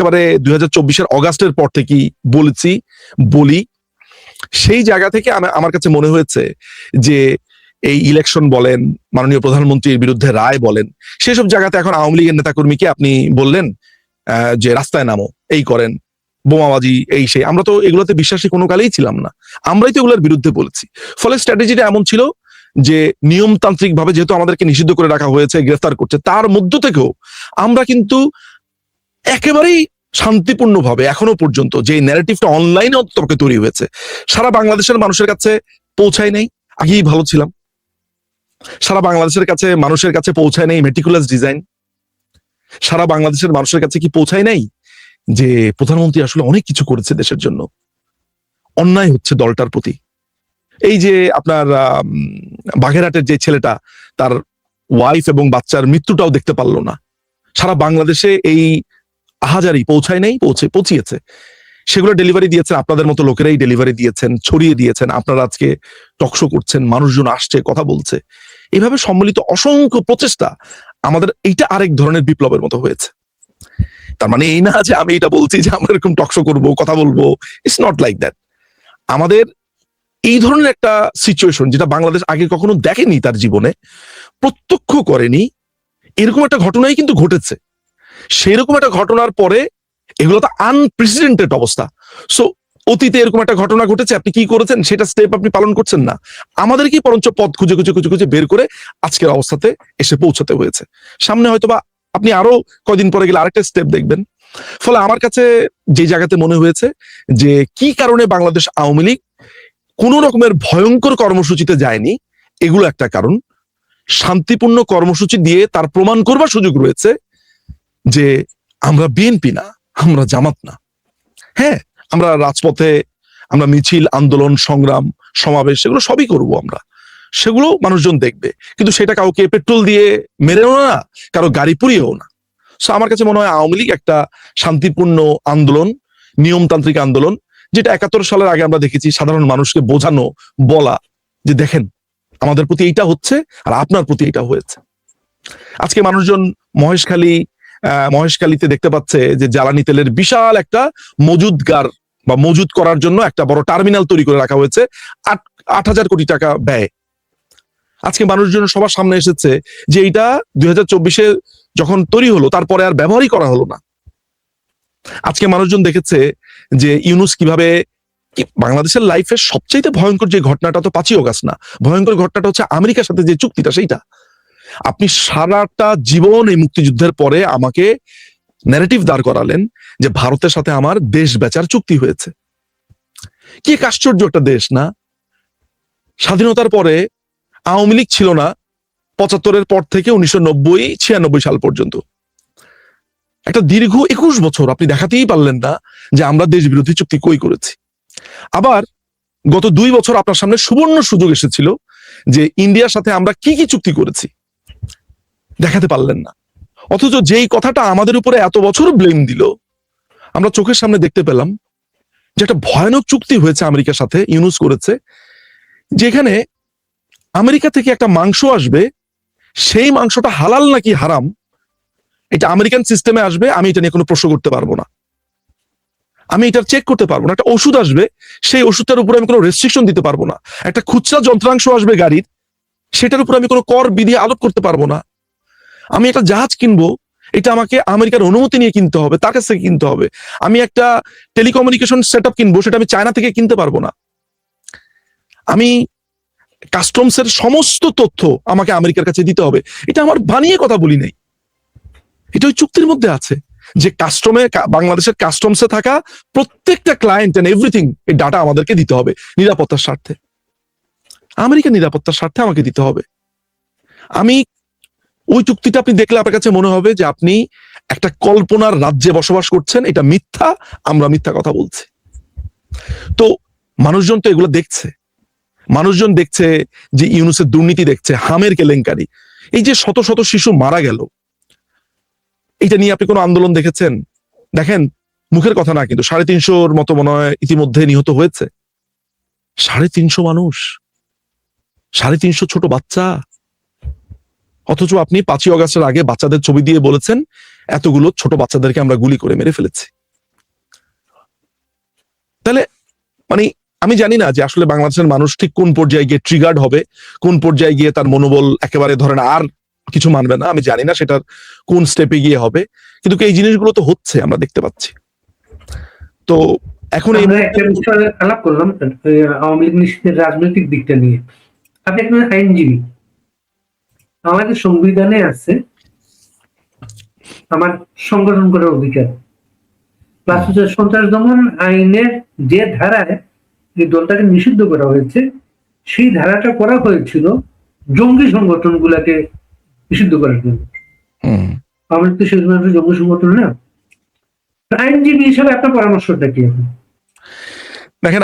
একেবারে 2024-এর অগাস্টের পর থেকেই বলি সেই জায়গা থেকে আমার কাছে মনে হয়েছে যে এই ইলেকশন বলেন, মাননীয় প্রধানমন্ত্রীর বিরুদ্ধে রায় বলেন, সেসব জায়গাতে এখন আওয়ামী লীগের নেতাকর্মীকে আপনি বললেন যে রাস্তায় নামো, এই করেন, বোমাবাজি, এই সেই, আমরা তো এগুলোতে বিশ্বাসী কোনো কালেই ছিলাম না, আমরাই তো এগুলোর বিরুদ্ধে বলেছি। ফলে স্ট্র্যাটেজিটা এমন ছিল যে নিয়মতান্ত্রিক ভাবে যেহেতু আমাদেরকে নিষিদ্ধ করে রাখা হয়েছে, গ্রেফতার করছে, তার মধ্য থেকেও আমরা কিন্তু একেবারেই শান্তিপূর্ণভাবে এখনো পর্যন্ত যে ন্যারেটিভটা অনলাইনে অন্তত তৈরি হয়েছে সারা বাংলাদেশের মানুষের কাছে পৌঁছায় নাই। আগেই ভালো ছিলাম, সারা বাংলাদেশের কাছে মানুষের কাছে পৌঁছায় নাই মেটিকুলাস ডিজাইন, সারা বাংলাদেশের মানুষের কাছে কি পৌঁছায় নাই যে প্রধানমন্ত্রী আসলে অনেক কিছু করেছে দেশের জন্য, অন্যায় হচ্ছে দলটার প্রতি। এই যে আপনার বাগেরহাটের যে ছেলেটা, তার ওয়াইফ এবং বাচ্চার মৃত্যুটাও দেখতে পারলো না, সারা বাংলাদেশে এই আহাজারি পৌঁছায় নাই, পৌঁছিয়েছে, সেগুলো ডেলিভারি দিয়েছেন আপনাদের মতো লোকেরাই, ডেলিভারি দিয়েছেন, ছড়িয়ে দিয়েছেন। আপনারা আজকে টকশো করছেন, মানুষজন আসছে, কথা বলছে, এভাবে সম্মিলিত অসংখ্য প্রচেষ্টা আমাদের এইটা আরেক ধরনের বিপ্লবের মতো হয়েছে। তার মানে এই না যে আমি এটা বলছি যে আমরা এরকম টকশো করবো, কথা বলবো, ইটস নট লাইক দ্যাট। আমাদের এই ধরনের একটা সিচুয়েশন যেটা বাংলাদেশ আগে কখনো দেখেনি, তার জীবনে প্রত্যক্ষ করেনি, এরকম একটা ঘটনাই কিন্তু ঘটেছে। সেরকম একটা ঘটনার পরে এগুলো তো আনপ্রেসিডেন্টেড অবস্থা। সো অতীতে এরকম একটা ঘটনা ঘটেছে, আপনি কি করেছেন সেটা স্টেপ আপনি পালন করছেন না, আমাদেরকেই বরঞ্চ পথ খুঁজে খুঁজে খুঁজে খুঁজে বের করে আজকের অবস্থাতে এসে পৌঁছাতে হয়েছে। সামনে হয়তোবা আপনি আরো কয়দিন পরে গেলে আরেকটা স্টেপ দেখবেন। ফলে আমার কাছে যে জায়গাতে মনে হয়েছে যে কি কারণে বাংলাদেশ আওয়ামী লীগ কোন রকমের ভয়ঙ্কর কর্মসূচিতে যায়নি, এগুলো একটা কারণ। শান্তিপূর্ণ কর্মসূচি দিয়ে তার প্রমাণ করবার সুযোগ রয়েছে যে আমরা বিএনপি না, আমরা জামাত না। হ্যাঁ, আমরা রাজপথে আমরা মিছিল, আন্দোলন, সংগ্রাম, সমাবেশ, সেগুলো সবই করব আমরা, সেগুলো মানুষজন দেখবে, কিন্তু সেটা কাউকে পেট্রোল দিয়ে মেরেও না, কারো গাড়ি পুড়িয়েও না। সো আমার কাছে মনে হয় আওয়ামী লীগ একটা শান্তিপূর্ণ আন্দোলন, নিয়মতান্ত্রিক আন্দোলন, যেটা 71 সালের আগে আমরা দেখেছি সাধারণ মানুষকে বোঝানো, বলা যে দেখেন আমাদের প্রতি এইটা হচ্ছে আর আপনার প্রতি এইটা হয়েছে। আজকে মানুষজন মহেশখালীতে দেখতে পাচ্ছে যে জ্বালানি তেলের বিশাল একটা মজুদগার বা মজুদ করার জন্য একটা বড় টার্মিনাল তৈরি করে রাখা হয়েছে, 8,000 কোটি টাকা ব্যয়। আজকে মানুষজন সবার সামনে এসেছে যে এইটা 2024-এ যখন তৈরি হলো তারপরে আর ব্যবহারই করা হলো না। আজকে মানুষজন দেখেছে যে ইউনূস কিভাবে, বাংলাদেশের লাইফের সবচেয়ে ভয়ঙ্কর যে ঘটনাটা তো 5ই অগাস্ট না, ভয়ঙ্কর ঘটনাটা হচ্ছে আমেরিকার সাথে যে চুক্তিটা, সেইটা। আপনি সারাটা জীবন এই মুক্তিযুদ্ধের পরে আমাকে ন্যারেটিভ দাঁড় করালেন যে ভারতের সাথে আমার দেশ বেচার চুক্তি হয়েছে। কি আশ্চর্য একটা দেশ না! স্বাধীনতার পরে আওয়ামী লীগ ছিল না 75-এর পর থেকে 1990-96 সাল পর্যন্ত। একটা দীর্ঘ 21 বছর আপনি দেখাতেই পারলেন না যে আমরা দেশ বিরোধী চুক্তি কই করেছি। আবার গত 2 বছর আপনার সামনে সুবর্ণ সুযোগ এসেছিল যে ইন্ডিয়ার সাথে আমরা কি কি চুক্তি করেছি, দেখাতে পারলেন না। অথচ যেই কথাটা আমাদের উপরে এত বছর ব্লেম দিল, আমরা চোখের সামনে দেখতে পেলাম যে একটা ভয়ানক চুক্তি হয়েছে আমেরিকার সাথে, ইউনূস করেছে, যেখানে আমেরিকা থেকে একটা মাংস আসবে, সেই মাংসটা হালাল নাকি হারাম এটা আমেরিকান সিস্টেমে আসবে, আমি এটা নিয়ে কোনো প্রশ্ন করতে পারবো না, আমি এটা চেক করতে পারবো না। একটা ওষুধ আসবে, সেই ওষুধটার উপরে আমি কোনো রেস্ট্রিকশন দিতে পারবো না। একটা খুচরা যন্ত্রাংশ আসবে গাড়ির, সেটার উপর আমি কোনো কর বিধি আরোপ করতে পারবো না। আমি একটা জাহাজ কিনবো, এটা আমাকে আমেরিকার অনুমতি নিয়ে কিনতে হবে, তার কাছ থেকে কিনতে হবে। আমি একটা টেলিকমিউনিকেশন সেটআপ কিনবো, সেটা আমি চায়না থেকে কিনতে পারবো না। আমি কাস্টমসের সমস্ত তথ্য আমাকে আমেরিকার কাছে দিতে হবে। এটা আমার বানিয়ে কথা বলি নাই, এটা ওই চুক্তির মধ্যে আছে যে বাংলাদেশের কাস্টমসে থাকা প্রত্যেকটা ক্লায়েন্ট এন্ড এভরিথিং, এই ডাটা আমাদেরকে দিতে হবে নিরাপত্তার স্বার্থে, আমেরিকার নিরাপত্তার স্বার্থে আমাকে দিতে হবে। আমি ওই চুক্তিটা আপনি দেখলে আপনার কাছে মনে হবে যে আপনি একটা কল্পনার রাজ্যে বসবাস করছেন, এটা মিথ্যা, আমরা মিথ্যা কথা বলছি। তো মানুষজন তো এগুলো দেখছে, মানুষজন দেখছে যে ইউনূসের দুর্নীতি দেখছে, হামের কেলেঙ্কারি, এই যে শত শত শিশু মারা গেল, এটা নিয়ে আপনি কোনো আন্দোলন দেখেছেন? দেখেন, মুখের কথা না, কিন্তু 350-র মতো মনে হয় ইতিমধ্যে নিহত হয়েছে। 350 মানুষ, 350 ছোট বাচ্চা। অথচ আপনি 5ই অগাস্টের আগে বাচ্চাদের ছবি দিয়ে বলেছেন এতগুলো ছোট বাচ্চাদেরকে আমরা গুলি করে মেরে ফেলেছি। তাহলে মানে আমি জানি না যে আসলে বাংলাদেশের মানুষ ঠিক কোন পর্যায়ে গিয়ে ট্রিগার্ড হবে, কোন পর্যায়ে গিয়ে তার মনোবল একেবারে ধরেন আর কিছু মানবে না, আমি জানি না সেটার কোন স্টেপে গিয়ে হবে, কিন্তু এই জিনিসগুলো তো হচ্ছে, আমরা দেখতে পাচ্ছি। তো এখন এই একটা বিষয় আলাপ করলাম আওয়ামী লীগ নিষিদ্ধের রাজনৈতিক দিকটা নিয়ে। আপনি একজন আইনজীবী, আমাদের সংবিধানে আছে আমার সংগঠন করার অধিকার, প্লাস হচ্ছে সন্ত্রাস দমন আইনের যে ধারায় এই দলটাকে নিষিদ্ধ করা হয়েছে, সেই ধারাটা করা হয়েছিল জঙ্গি সংগঠন গুলাকে নিষিদ্ধ করার জন্য। আওয়ামী লীগ তো সেজন্য একটা জঙ্গি সংগঠন না। আইনজীবী হিসেবে আপনার পরামর্শটা কি? দেখেন,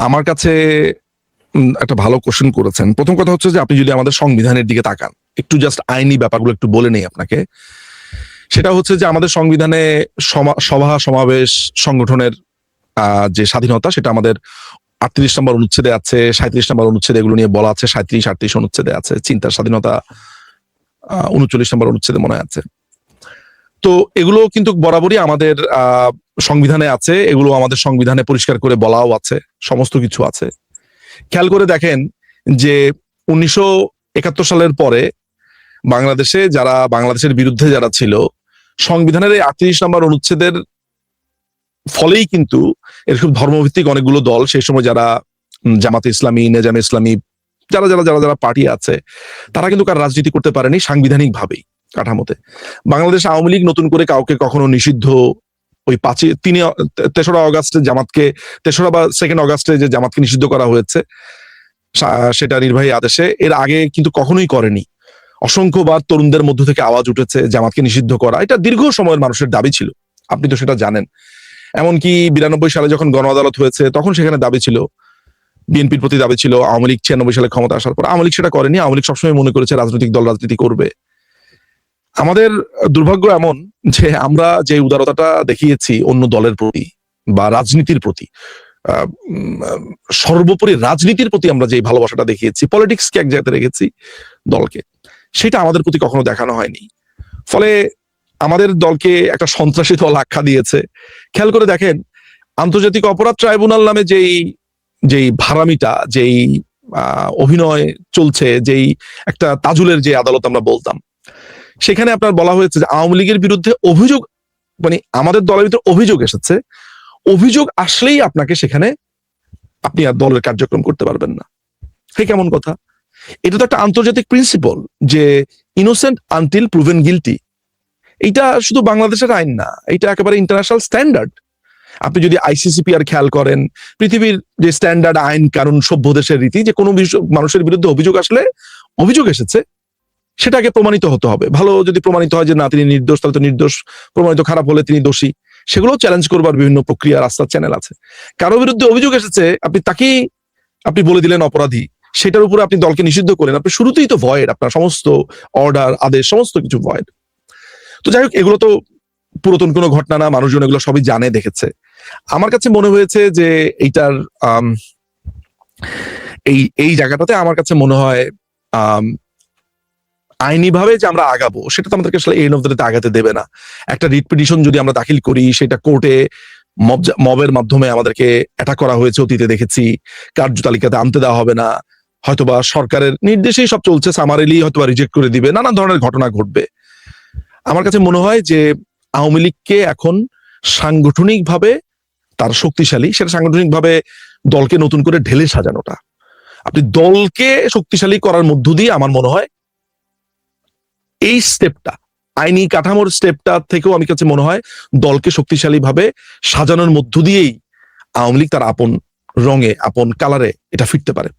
আমার কাছে একটা ভালো কোশ্চেন করেছেন। প্রথম কথা হচ্ছে যে আপনি যদি আমাদের সংবিধানের দিকে তাকান, একটু জাস্ট আইনি ব্যাপারগুলো একটু বলে নেই আপনাকে। সেটা হচ্ছে যে আমাদের সংবিধানে সভা সমাবেশ সংগঠনের যে স্বাধীনতা, সেটা আমাদের 38 নম্বর অনুচ্ছেদে আছে, 37 নম্বর অনুচ্ছেদে এগুলো নিয়ে বলা আছে, 37, 38 অনুচ্ছেদে আছে, চিন্তার স্বাধীনতা 39 নম্বর অনুচ্ছেদে মনে আছে। তো এগুলো কিন্তু বরাবরই আমাদের সংবিধানে আছে, এগুলো আমাদের সংবিধানে পরিষ্কার করে বলাও আছে, সমস্ত কিছু আছে। খেয়াল করে দেখেন যে 1971 সালের পরে বাংলাদেশে যারা বাংলাদেশের বিরুদ্ধে যারা ছিল, সংবিধানের এই 38 নম্বর অনুচ্ছেদের ফলেই কিন্তু এরকম ধর্মভিত্তিক অনেকগুলো দল, সেই সময় যারা জামাতে ইসলামী, নেজামে ইসলামী, যারা যারা যারা যারা পার্টি আছে, তারা কিন্তু কার রাজনীতি করতে পারেনি সাংবিধানিক ভাবেই কাঠামোতে। বাংলাদেশ আওয়ামী লীগ নতুন করে কাউকে কখনো নিষিদ্ধ, ওই 3রা অগাস্টে জামাতকে, 3রা বা 2nd অগাস্টে যে জামাতকে নিষিদ্ধ করা হয়েছে সেটা নির্বাহী আদেশে, এর আগে কিন্তু কখনোই করেনি। অসংখ্যবার তরুণদের মধ্য থেকে আওয়াজ উঠেছে জামাতকে নিষিদ্ধ করা, এটা দীর্ঘ সময়ের মানুষের দাবি ছিল, আপনি তো সেটা জানেন। এমনকি 92 সালে যখন গণ আদালত হয়েছে তখন সেখানে দাবি ছিল, বিএনপির প্রতি দাবি ছিল। আওয়ামী লীগ 96 সালে ক্ষমতা আসার পর আওয়ামী লীগ সেটা করেনি। আওয়ামী লীগ সবসময় মনে করেছে রাজনৈতিক দল রাজনীতি করবে। আমাদের দুর্ভাগ্য এমন যে আমরা যে উদারতাটা দেখিয়েছি অন্য দলের প্রতি বা রাজনীতির প্রতি, সর্বোপরি রাজনীতির প্রতি আমরা যে ভালোবাসাটা দেখিয়েছি, পলিটিক্সকে এক জায়গাতে রেখেছি, দলকে, সেটা আমাদের প্রতি কখনো দেখানো হয়নি। ফলে আমাদের দলকে একটা সন্ত্রাসী দল আখ্যা দিয়েছে। খেয়াল করে দেখেন, আন্তর্জাতিক অপরাধ ট্রাইব্যুনাল নামে যেই ভাড়ামিটা, যেই অভিনয় চলছে, যেই একটা তাজুলের যে আদালত আমরা বলতাম, সেখানে আপনার বলা হয়েছে যে আওয়ামী লীগের বিরুদ্ধে অভিযোগ, মানে আমাদের দলের ভিতরে অভিযোগ এসেছে, অভিযোগ আসলেই আপনাকে সেখানে আপনি আর দলের কার্যক্রম করতে পারবেন না। সে কেমন কথা? এটা তো একটা আন্তর্জাতিক প্রিন্সিপল যে ইনোসেন্ট আনটিল প্রুভেন গিলটি। এটা শুধু বাংলাদেশের আইন না, এটা একেবারে ইন্টারন্যাশনাল স্ট্যান্ডার্ড। আপনি যদি আইসিসিপিআর খেয়াল করেন, পৃথিবীর যে স্ট্যান্ডার্ড আইন কানুন, সভ্য দেশের রীতি, যে কোনো মানুষের বিরুদ্ধে অভিযোগ আসলে, অভিযোগ এসেছে, সেটাকে প্রমাণিত হতে হবে। ভালো যদি প্রমাণিত হয় যে না তিনি নির্দোষ, তাহলে তো নির্দোষ, প্রমাণিত খারাপ হলে তিনি দোষী, সেগুলো চ্যালেঞ্জ করবার বিভিন্ন প্রক্রিয়া, রাস্তার চ্যানেল আছে। কারো বিরুদ্ধে অভিযোগ এসেছে, আপনি বলে দিলেন অপরাধী, সেটার উপরে আপনি দলকে নিষিদ্ধ করলেন, আপনি শুরুতেই তো ভয়েড, আপনার সমস্ত অর্ডার, আদেশ, সমস্ত কিছু ভয়েড। তো যাই হোক, এগুলো তো পুরাতন কোনো ঘটনা না, মানুষজন এগুলো সবই জানে, দেখেছে। আমার কাছে মনে হয়েছে যে এইটার এই জায়গাটাতে আমার কাছে মনে হয় আইনি ভাবে যে আমরা আগাবো, সেটা তো আমাদেরকে আসলে এন্ড অফ দ্য ডে আগাতে দেবে না। একটা রিট পিটিশন যদি আমরা দাখিল করি, সেটা কোর্টে মবের মাধ্যমে আমাদেরকে অ্যাটাক করা হয়েছে, অতীতে দেখেছি, কার্য তালিকাতে আনতে দেওয়া হবে না, হয়তোবা সরকারের নির্দেশেই সব চলছে, সামারিলি হয়তোবা রিজেক্ট করে দিবে, নানা ধরনের ঘটনা ঘটবে। আমার কাছে মনে হয় যে আওয়ামী লীগকে এখন সাংগঠনিকভাবে তার শক্তিশালী, সেটা সাংগঠনিকভাবে দলকে নতুন করে ঢেলে সাজানোটা, আপনি দলকে শক্তিশালী করার মধ্য দিয়ে আমার মনে হয় এই স্টেপটা, আইনি কাঠামোর স্টেপটা থেকেও আমি কাছে মনে হয় দলকে শক্তিশালী ভাবে সাজানোর মধ্য দিয়েই আওয়ামী লীগ তার আপন রঙে, আপন কালারে এটা ফিরতে পারে।